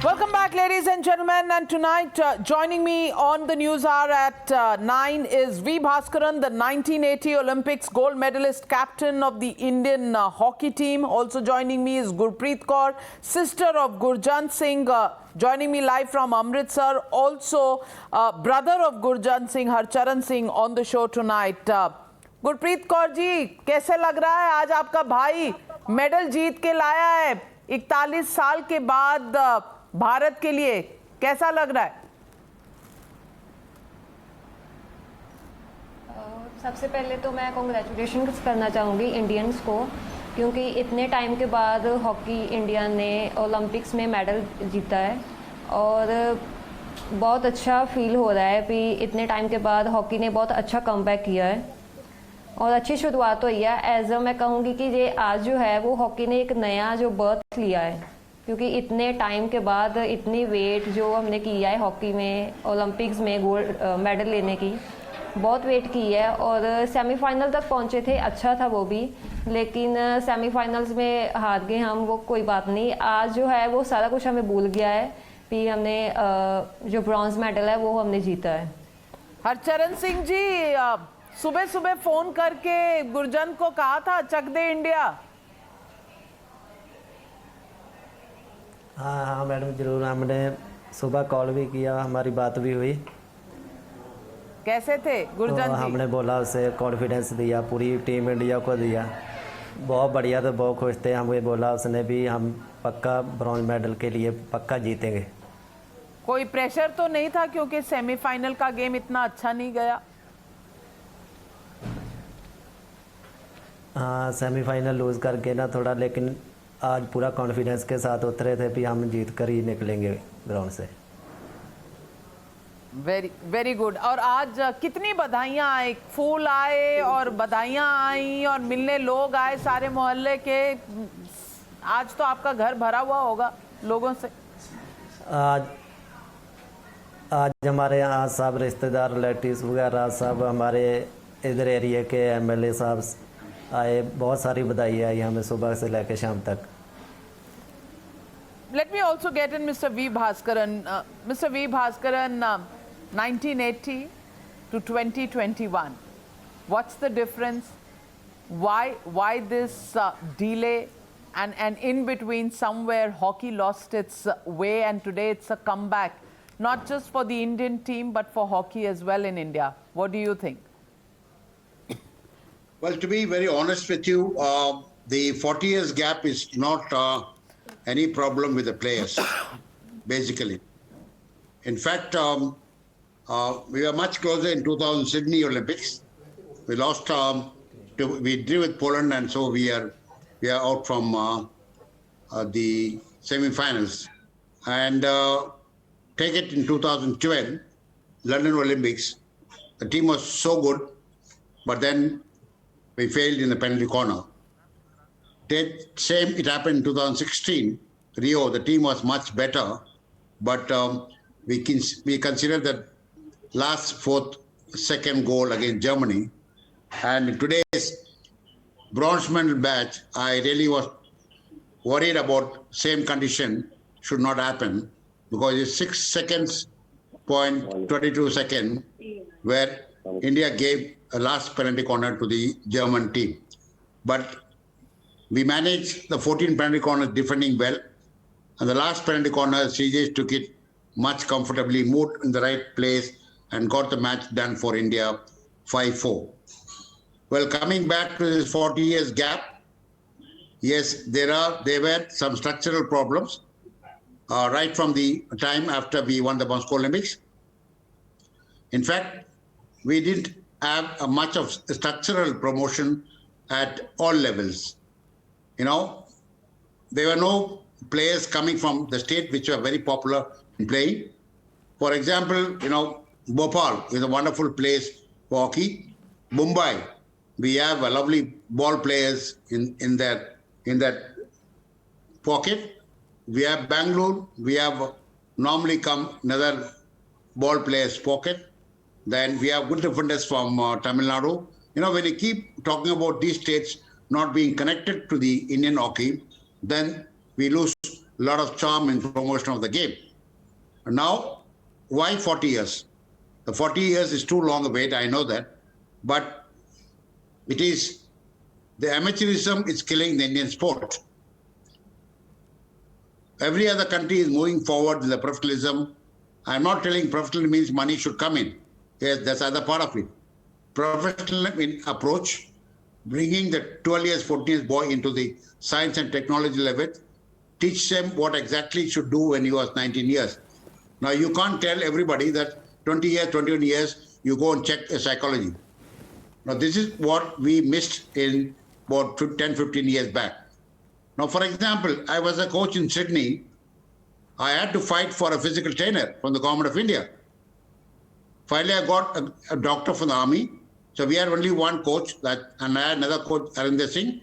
Welcome back, ladies and gentlemen. And tonight, joining me on the news hour at 9 is V. Baskaran, the 1980 Olympics Gold Medalist Captain of the Indian hockey team. Also joining me is Gurpreet Kaur, sister of Gurjant Singh, joining me live from Amritsar. Also, brother of Gurjant Singh, Harcharan Singh, on the show tonight. Gurpreet Kaur ji, कैसे लग रहा है आज आपका भाई medal जीत के लाया है 41 साल के बाद भारत के लिए, कैसा लग रहा है? सबसे पहले तो मैं कॉन्ग्रेचुलेशन करना चाहूँगी इंडियंस को, क्योंकि इतने टाइम के बाद हॉकी इंडिया ने ओलंपिक्स में मेडल जीता है और बहुत अच्छा फील हो रहा है कि इतने टाइम के बाद हॉकी ने बहुत अच्छा कमबैक किया है और अच्छी शुरुआत हुई है। एज अ मैं कहूँगी कि ये आज जो है वो हॉकी ने एक नया जो बर्थ लिया है, क्योंकि इतने टाइम के बाद इतनी वेट जो हमने किया है हॉकी में ओलंपिक्स में गोल्ड मेडल लेने की, बहुत वेट की है और सेमीफाइनल तक पहुँचे थे, अच्छा था वो भी, लेकिन सेमीफाइनल्स में हार गए हम, वो कोई बात नहीं। आज जो है वो सारा कुछ हमें भूल गया है कि हमने जो ब्रॉन्ज मेडल है वो हमने जीता है। हरचरण सिंह जी, सुबह सुबह फोन करके गुरजंत को कहा था चक दे इंडिया। हाँ मैडम, जरूर। हमने सुबह कॉल भी किया, हमारी बात भी हुई। कैसे थे गुरजंत जी? हमने बोला, उसे कॉन्फिडेंस दिया, पूरी टीम इंडिया को दिया, बहुत बढ़िया, तो बहुत खुश थे। हमें बोला उसने भी हम पक्का ब्रॉन्ज मेडल के लिए पक्का जीतेंगे। कोई प्रेशर तो नहीं था क्योंकि सेमीफाइनल का गेम इतना अच्छा नहीं गया? हाँ, सेमीफाइनल लूज़ करके ना थोड़ा, लेकिन आज पूरा कॉन्फिडेंस के साथ उतरे थे कि हम जीत कर ही निकलेंगे ग्राउंड से। Very very good. और आज कितनी बधाइयाँ आई, फूल आए और बधाइयाँ आई और मिलने लोग आए सारे मोहल्ले के। आज तो आपका घर भरा हुआ होगा लोगों से। आज हमारे यहाँ सब रिश्तेदार, रिलेटिव्स वगैरह सब, हमारे इधर एरिया के एमएलए साहब आए, बहुत सारी बधाई आई हमें सुबह से लेकर शाम तक। Let me also get in Mr. V. Baskaran. Mr. V. Baskaran, 1980 to 2021. What's the difference? Why this delay? And in between somewhere hockey lost its way and today it's a comeback, not just for the Indian team but for hockey as well in India. What do you think? Well, to be very honest with you, the 40 years gap is not any problem with the players, basically. In fact, we were much closer in 2000 Sydney Olympics. We lost, we drew with Poland, and so we are out from the semi-finals. And take it in 2012, London Olympics, the team was so good, but then we failed in the penalty corner. It happened in 2016, Rio. The team was much better, but we consider that last second goal against Germany. And today's bronze medal match, I really was worried about same condition should not happen, because it's 6 seconds, 0.22 second, where India gave a last penalty corner to the German team. But we managed the 14 penalty corners defending well. And the last penalty corner, CJ took it much comfortably, moved in the right place and got the match done for India 5-4. Well, coming back to this 40 years gap, yes, there were some structural problems right from the time after we won the Moscow Olympics. In fact, we didn't have much of structural promotion at all levels. You know, there were no players coming from the state which were very popular in playing. For example, you know, Bhopal is a wonderful place for hockey. Mumbai, we have a lovely ball players in that pocket. We have Bangalore, we have normally come another ball players pocket. Then we have good defenders from Tamil Nadu. You know, when you keep talking about these states not being connected to the Indian hockey, then we lose a lot of charm in promotion of the game. Now, why 40 years? The 40 years is too long a wait, I know that. But it is, the amateurism is killing the Indian sport. Every other country is moving forward with the professionalism. I'm not telling professional means money should come in. Yes, that's the other part of it. Professional approach, bringing the 12 years, 14 years boy into the science and technology level, teach them what exactly he should do when he was 19 years. Now, you can't tell everybody that 20 years, 21 years, you go and check a psychology. Now, this is what we missed in about 10, 15 years back. Now, for example, I was a coach in Sydney. I had to fight for a physical trainer from the government of India. Finally, I got a doctor from the army. So we had only one coach, and I had another coach, Arinder Singh,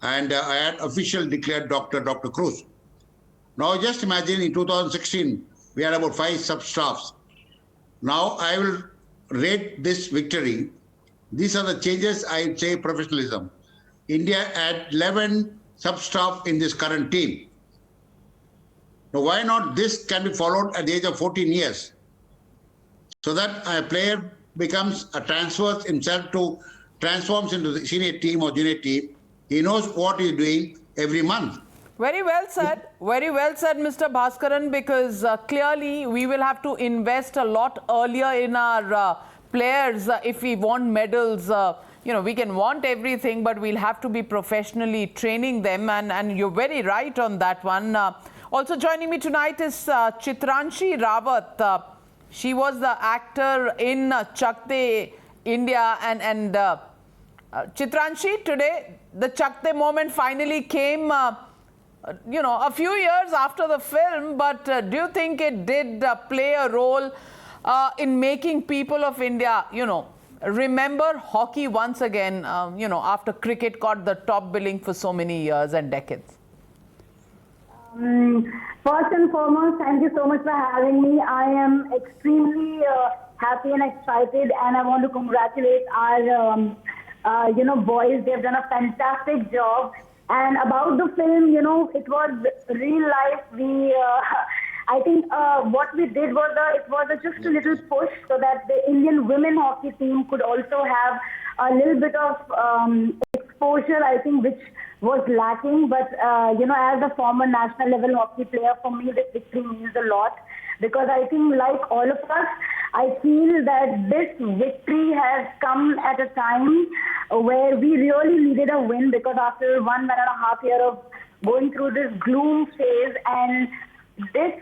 and I had official declared doctor, Dr. Cruz. Now, just imagine in 2016, we had about 5 sub-staffs. Now, I will rate this victory. These are the changes, I say, professionalism. India had 11 sub-staff in this current team. Now, why not this can be followed at the age of 14 years? So that a player becomes a transfers himself to transforms into the senior team or junior team. He knows what he's doing every month. Very well said, Mr. Baskaran, because clearly we will have to invest a lot earlier in our players if we want medals. We can want everything, but we'll have to be professionally training them, and you're very right on that one. Also joining me tonight is Chitrashi Rawat. She was the actor in Chak De India, and Chitrashi, today the Chak De moment finally came, a few years after the film, but do you think it did play a role in making people of India, remember hockey once again, after cricket got the top billing for so many years and decades? First and foremost, thank you so much for having me. I am extremely happy and excited, and I want to congratulate our, boys. They've done a fantastic job. And about the film, it was real life. I think what we did was it was just a little push so that the Indian women hockey team could also have a little bit of exposure, I think, which was lacking. But, as a former national level hockey player, for me, this victory means a lot. Because I think, like all of us, I feel that this victory has come at a time where we really needed a win, because after 1.5 years of going through this gloom phase, and this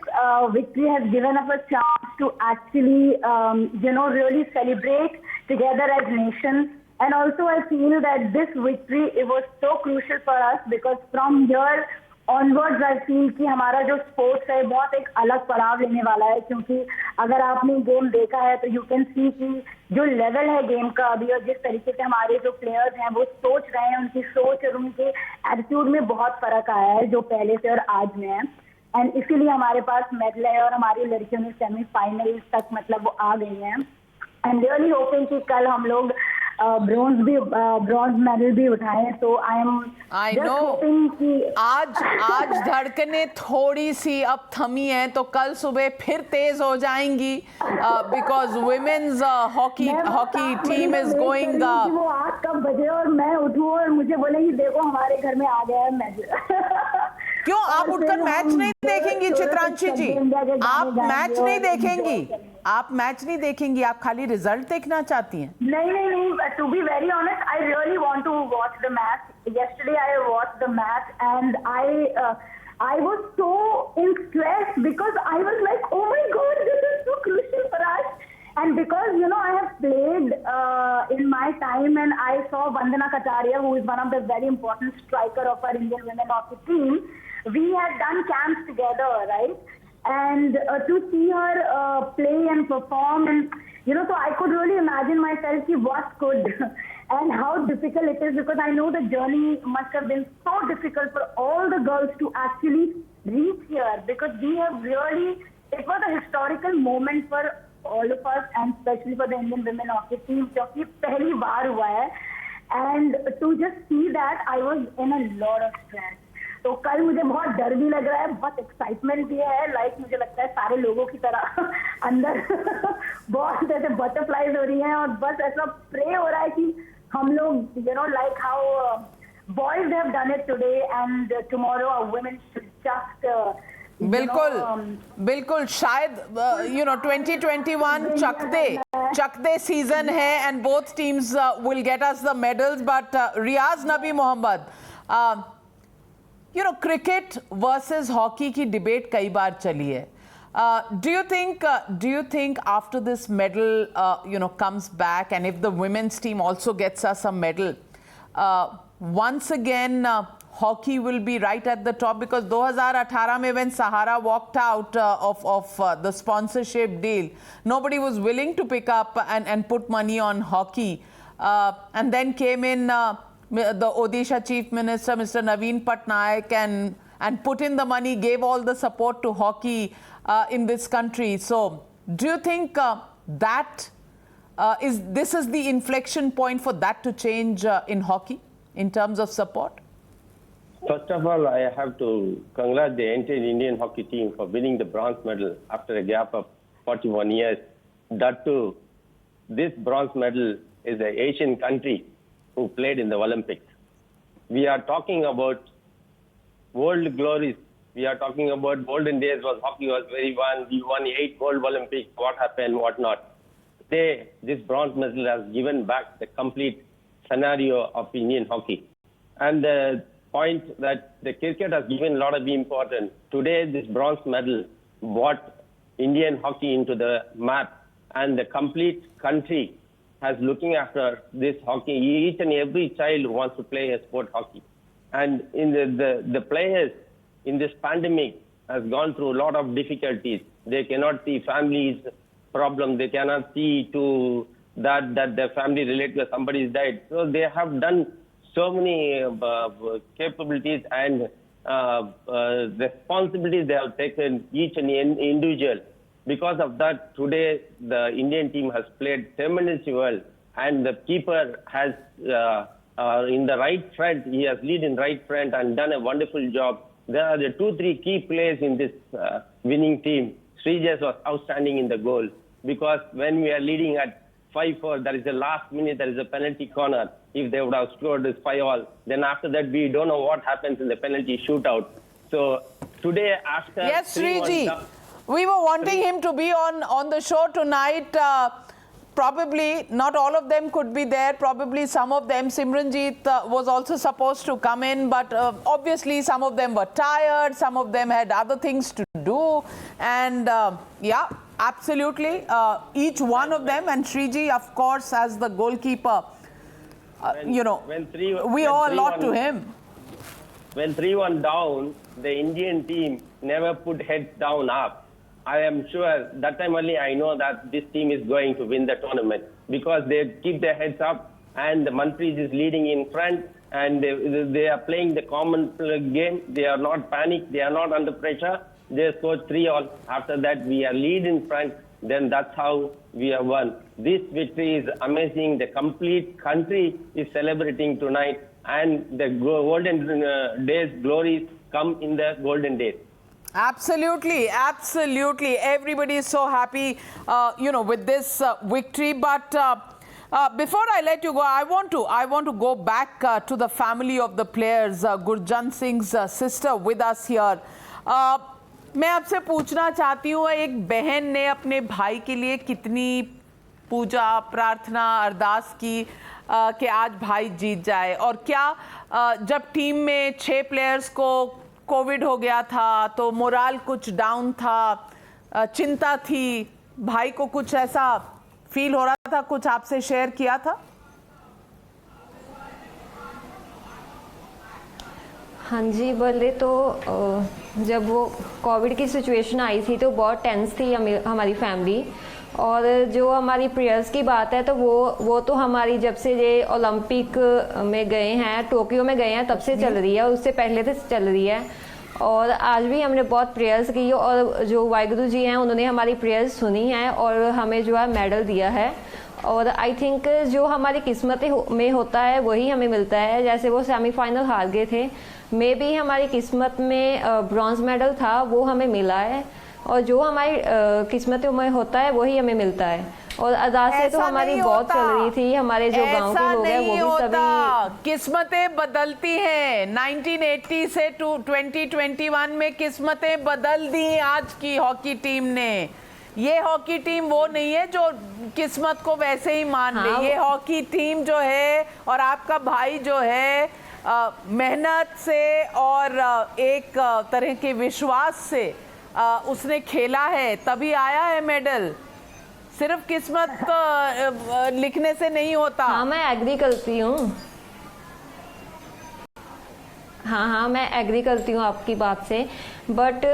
victory has given us a chance to actually, really celebrate together as nations. And also I feel that this victory, it was so crucial for us, because from here onwards I feel कि हमारा जो sports है बहुत एक अलग पड़ाव लेने वाला है, क्योंकि अगर आपने गेम देखा है तो you can see कि जो लेवल है गेम का अभी, और जिस तरीके से हमारे जो प्लेयर्स हैं वो सोच रहे हैं, उनकी सोच और उनके एटीट्यूड में बहुत फर्क आया है जो पहले से और आज में है. एंड इसीलिए हमारे पास मेडल है, और हमारी लड़कियों ने सेमीफाइनल तक मतलब वो आ गई हैं. एंड रियली होपिंग कि कल हम लोग ब्रॉन्ज मेडल भी उठाएं. तो आई नो कि आज धड़कने थोड़ी सी अब थमी हैं, तो कल सुबह फिर तेज हो जाएंगी, because women's hockey team is going. वो 8 कब बजे और मैं उठूं और मुझे बोले कि देखो हमारे घर में आ गया है मेडल. क्यों आप उठकर मैच नहीं देखेंगी चित्रांशी जी? आप मैच नहीं देखेंगी? आप मैच नहीं देखेंगी, आप खाली रिजल्ट देखना चाहती हैं? नहीं. To be very honest, I really want to watch the match. yesterday I watched the match, and I was so in stress because I was like, oh my god, this is so crucial for us. And because I have played in my time, and I saw Vandana Kataria, who is one of the very important striker of our Indian women hockey team. We had done camps together, right? And to see her play and perform, and so I could really imagine myself what could and how difficult it is, because I know the journey must have been so difficult for all the girls to actually reach here, because we have really, it was a historical moment for all of us, and especially for the Indian women hockey team, क्योंकि पहली बार हुआ है. And to just see that, I was in a lot of stress. तो कल मुझे बहुत डर भी लग रहा है, बहुत एक्साइटमेंट भी है, लाइक मुझे लगता है सारे लोगों की तरह अंदर बहुत ऐसे बटरफ्लाईज हो रही हैं और बस ऐसा प्रे हो रहा है कि हम लोग like how boys have done it today and tomorrow our women should just बिल्कुल शायद 2021 चक दे सीजन है and both teams will get us the medals, but Riyaz Nabi Mohammad, cricket versus hockey की debate कई बार चली है. Do you think after this medal comes back, and if the women's team also gets us a medal, once again hockey will be right at the top? Because 2018 mein when Sahara walked out of the sponsorship deal, nobody was willing to pick up and put money on hockey, and then came in the Odisha Chief Minister Mr. Naveen Patnaik and put in the money, gave all the support to hockey in this country. So do you think that this is the inflection point for that to change in hockey in terms of support? First of all, I have to congratulate the entire Indian hockey team for winning the bronze medal after a gap of 41 years. That too, this bronze medal is an Asian country who played in the Olympics. We are talking about world glories. We are talking about golden days was hockey was very won. We won 8 gold Olympics. What happened, what not. Today, this bronze medal has given back the complete scenario of Indian hockey. And the point that the cricket has given a lot of importance. Today, this bronze medal brought Indian hockey into the map, and the complete country has looking after this hockey. Each and every child wants to play a sport hockey. And in the players in this pandemic has gone through a lot of difficulties. They cannot see families' problem. They cannot see to that their family relative somebody is died. So they have done so many capabilities and responsibilities they have taken, each and individual. Because of that, today the Indian team has played tremendously well, and the keeper has in the right front, he has lead in right front and done a wonderful job. There are the 2-3 key players in this winning team. Srijas was outstanding in the goal, because when we are leading at 5-4, there is a last minute, there is a penalty corner. If they would have scored this 5-all, then after that we don't know what happens in the penalty shootout. So today after... Yes, Sriji, we were wanting him to be on the show tonight. Probably not all of them could be there. Probably some of them, Simranjeet was also supposed to come in, but obviously some of them were tired. Some of them had other things to do. And yeah, absolutely. Each one of them, and Sriji, of course, as the goalkeeper, we owe a lot to him. When 3-1 down, the Indian team never put heads down up. I am sure that time only I know that this team is going to win the tournament, because they keep their heads up and the Manpreet is leading in front, and they are playing the common game. They are not panicked. They are not under pressure. They scored 3-all. After that, we are lead in front. Then that's how we have won. This victory is amazing. The complete country is celebrating tonight, and the golden days glories come in the golden days. Absolutely, absolutely. Everybody is so happy, with this victory. But before I let you go, I want to go back to the family of the players. Gurjant Singh's sister with us here. मैं आपसे पूछना चाहती हूँ, एक बहन ने अपने भाई के लिए कितनी पूजा प्रार्थना अरदास की कि आज भाई जीत जाए, और क्या जब टीम में 6 प्लेयर्स को कोविड हो गया था तो मोराल कुछ डाउन था, चिंता थी, भाई को कुछ ऐसा फील हो रहा था, कुछ आपसे शेयर किया था? हाँ जी, बोले तो जब वो कोविड की सिचुएशन आई थी तो बहुत टेंस थी हमारी फैमिली, और जो हमारी प्रेयर्स की बात है तो वो तो हमारी जब से ये ओलंपिक में गए हैं, टोक्यो में गए हैं, तब से चल रही है, और उससे पहले से चल रही है। और आज भी हमने बहुत प्रेयर्स की, और जो वाहिगुरु जी हैं उन्होंने हमारी प्रेयर्स सुनी हैं और हमें जो है मेडल दिया है। और आई थिंक जो हमारी किस्मत में होता है वही हमें मिलता है। जैसे वो सेमीफाइनल हार गए थे, मे बी हमारी किस्मत में ब्रॉन्ज मेडल था, वो हमें मिला है, और जो हमारी किस्मतों में होता है वही हमें मिलता है। और अदा से तो हमारी बहुत चल रही थी, हमारे जो गांव के लोग हैं वो भी सभी किस्मतें बदलती हैं। 1980 से 2021 में किस्मतें बदल दी आज की हॉकी टीम ने। ये हॉकी टीम वो नहीं है जो किस्मत को वैसे ही मान ले। ये हॉकी टीम जो है और आपका भाई जो है मेहनत से और एक तरह के विश्वास से उसने खेला है, तभी आया है मेडल। सिर्फ किस्मत लिखने से नहीं होता। हाँ, मैं एग्री करती हूँ। हाँ, मैं एग्री करती हूँ आपकी बात से, बट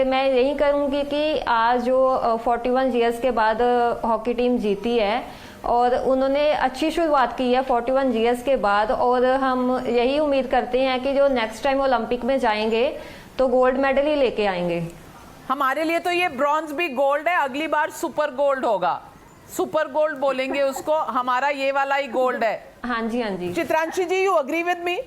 मैं यही करूँगी कि आज जो 41 ईयर्स के बाद हॉकी टीम जीती है और उन्होंने अच्छी शुरुआत की है 41 ईयर्स के बाद, और हम यही उम्मीद करते हैं कि जो नेक्स्ट टाइम ओलंपिक में जाएंगे तो गोल्ड मेडल ही लेके आएंगे। हमारे लिए तो ये ब्रॉन्ज भी गोल्ड है, अगली बार सुपर गोल्ड होगा। सुपर गोल्ड बोलेंगे उसको, हमारा ये वाला ही गोल्ड है। हाँ जी, हाँ जी। चित्रांशी जी, यू अग्री विद मी?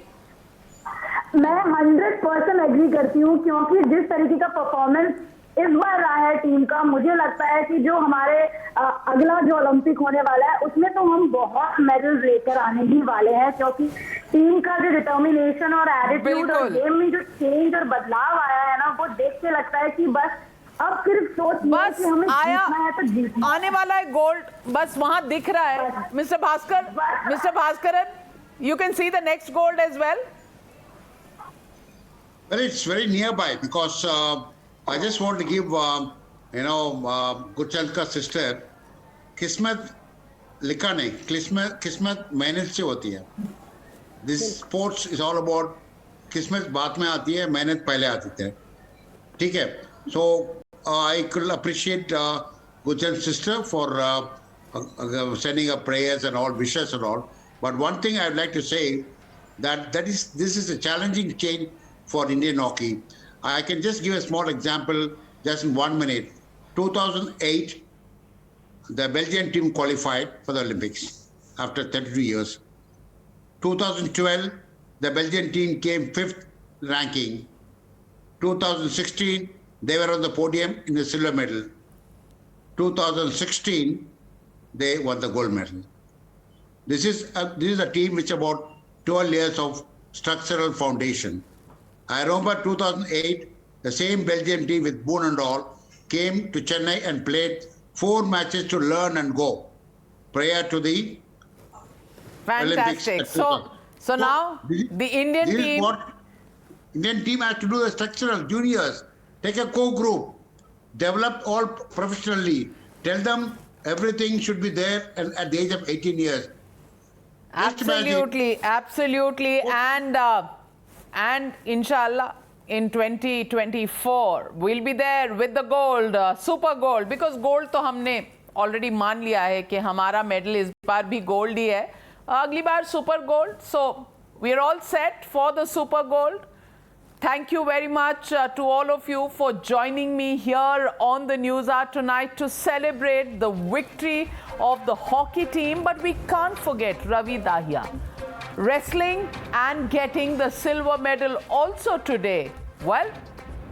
मैं 100% एग्री करती हूँ, क्योंकि जिस तरीके का परफॉर्मेंस इस बार रहा है टीम का, मुझे लगता है कि जो हमारे अगला जो ओलंपिक होने वाला है उसमें तो हम बहुत मेडल्स लेकर आने ही वाले हैं, क्योंकि टीम का जो डिटर्मिनेशन और एटीट्यूड और गेम में जो चेंज और बदलाव आया है ना, वो देख के लगता है कि बस अब सिर्फ सोच बस कि हमें आया, जीतना है तो जीतना आने वाला है गोल्ड, बस वहां दिख रहा है। Mister Bhaskaran, you can see the next gold as well. Well, it's very nearby because I just want to give, Gurchand ka sister, किस्मत लिखा नहीं, किस्मत मेहनत से होती है। This sports is all about किस्मत बाद में आती है, मेहनत पहले आती है। ठीक है? So I could appreciate Gurchand's sister for sending her prayers and all wishes and all. But one thing I'd like to say this is a challenging change for Indian hockey. I can just give a small example just in 1 minute. 2008, the Belgian team qualified for the Olympics after 32 years. 2012, the Belgian team came 5th ranking. 2016, they were on the podium in the silver medal. 2016, they won the gold medal. This is a team which about 12 years of structural foundation. I remember 2008, the same Belgian team with Boone and all came to Chennai and played 4 matches to learn and go prior to the Fantastic. Olympics. So now the Indian this team. Is what Indian team has to do the structural juniors. Take a co-group, develop all professionally. Tell them everything should be there and at the age of 18 years. Absolutely. And inshallah in 2024 we'll be there with the gold, super gold, because gold तो हमने already मान लिया है कि हमारा medal इस बार भी gold ही है, अगली बार super gold. So we're all set for the super gold. Thank you very much to all of you for joining me here on the News Hour tonight to celebrate the victory of the hockey team. But we can't forget Ravi Dahiya, wrestling and getting the silver medal also today. Well,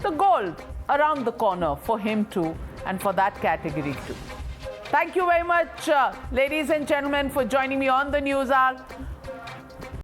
the gold around the corner for him too, and for that category too. Thank you very much, ladies and gentlemen, for joining me on the News Hour.